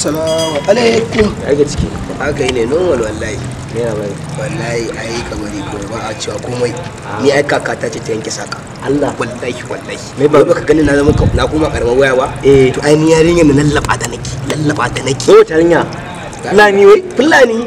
Assalamu alaikum. Ake ciki. Haka yi ne normal wallahi. Me ya bai? Wallahi ai kamari ko ba a cewa komai. Ni ai kaka ta ce ta yanke saka. Allah wallahi. Me ba ka gani na zama na kuma karamar waya ba? Eh. To ai ni yarinyar na lallaba ta nake. Ko tarinya? Fulani wai? Fulani.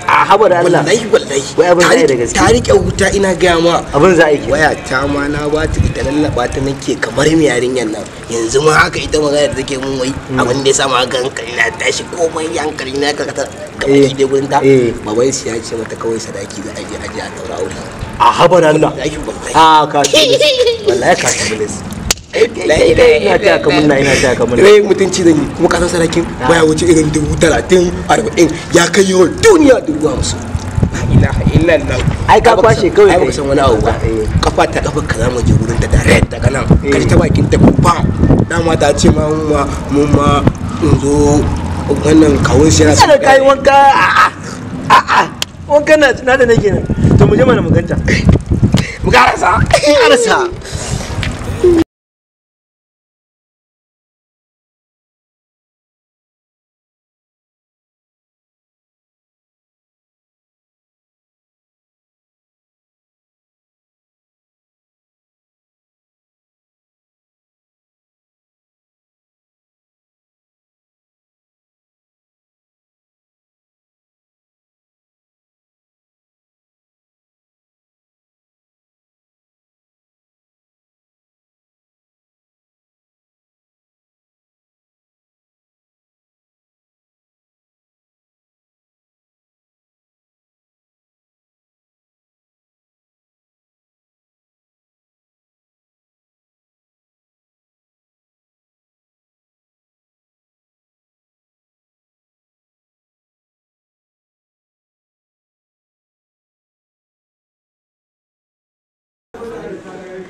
A haba da Allah. Wallahi. Wai abin zai da gaske. Ta rike wuta ina gaya ma. Abin za a yi. Waya ta ma na ba ta ita lallaba ta nake kamar mai yarinyar nan. Yanzu ma haka ita magana da take mun wai abin da ya sa ma hankali na tashi komai hankali na karkata gabaki da gurin ta. Baban shi ya ce mata kawai sadaki za a je a daura aure. A haba da Allah. A ka shi. Wallahi ka shi bilis. Ina ta ka munna. Rai mutunci zan yi kuma kasan sarakin baya wuce irin 30,000 40 ya kai yawan duniya 50,000. La ilaha illallah. Ai ka kwashe kawai kai. Ai san wani abu ba. Kafa ta kafa ka zamu je gurin ta direct daga nan. Kai ta bakin ta bam. Dama ta ce ma mun ma in zo wannan kawun shi yana so. Kai wanka a'a. Wanka na da nake nan. To mu je mana mu ganta. Mu karasa.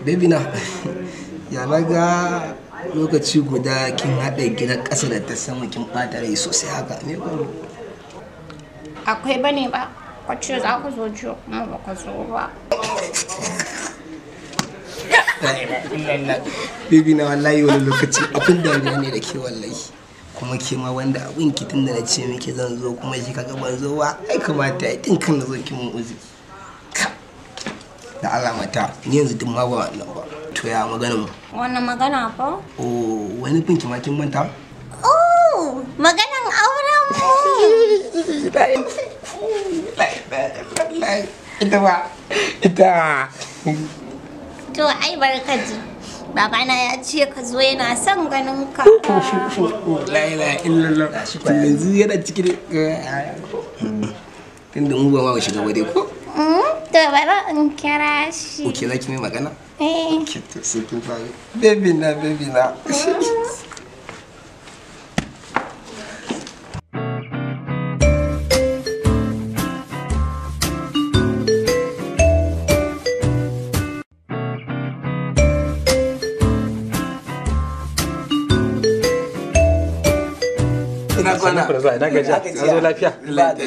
Baby na, ya naga lokaci guda kin haɗa gidan ƙasa da ta sama kin ɓata rai sosai haka ne ba? Akwai bane ba, kwace za ku zo ciwo kuma ba ka zo ba. Baby na wallahi wani lokaci abin dariya ne da ke wallahi. Kuma ke ma wanda abin kitin da na ce miki zan zo kuma shi kaga ban zo ba ai kamata ya tun kan na zo ki mun uzuri. Da alamata ni yanzu duk ma ba wannan ba. To ya magana mu? Wannan magana fa? Oh, wani pinki ma kin manta? Oh, maganan auren mu. Ita. To ai barkaji. Babana ya ce ka zo yana son ganin ka. La ilaha illallah. Yanzu yana cikin tunda mu ba ma shiga ba dai ko? To bari in kira shi. Oke za ki mai magana? Eh. Oke to sai kin fara. Baby na. Ina gajiya, na zo lafiya,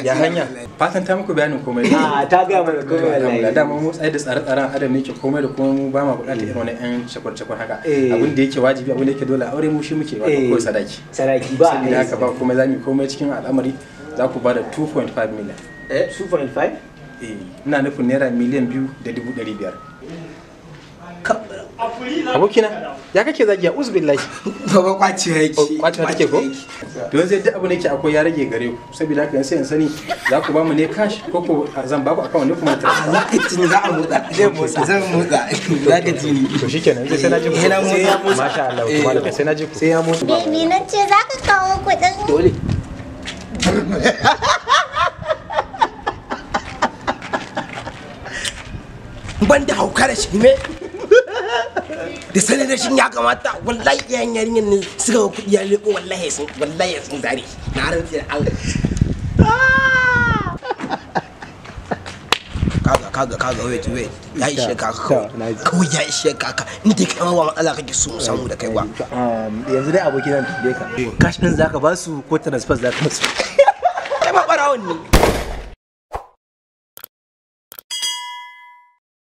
ya hanya. Fatan ta muku bayanin komai. Ta gaya mana komai wallahi. Da mu tsaye da tsare-tsaren adam ne ke komai da kuma mu ba ma bukatar irin wani yan shakwar-shakwar haka. Abin da yake wajibi, abin da yake dole aure mu shi muke ba ko sadaki. Sadaki ba. Saboda haka ba komai zamu komai cikin al'amari za ku ba da 2.5 million. 2.5? Ina nufin naira miliyan 2,500,000. Abokina, ya kake zagi a uzbillahi. Baba kwaciwa yake. Kwaciwa take ko? Don zai duk abu ne ke akwai ya rage gare ku. Saboda haka sai in sani za ku ba mu ne cash ko ko zan ba ku account ne kuma ta. Za ka ci za a motsa. Zan motsa. Za ka ci. To shikenan sai na ji ku. Sai ya motsa. Masha Allah, kuma sai na ji ku. Sai ya motsa. Ni na ce za ka kawo kuɗin. Dole. Ban da hauka da shi ne. Da sanin rashin ya kamata wallahi iyayen yarinyar ne suka ga kuɗi ya leko wallahi sun zare na rantsi da Allah. Kaga wait ya ishe kaka kawai ya ishe kaka in dai kai ma ba matsala kake so mu samu da kai ba. Yanzu dai abokin nan tambaye ka. Cash din zaka ba su ko transfer zaka ba su? Kai ma barawon ne.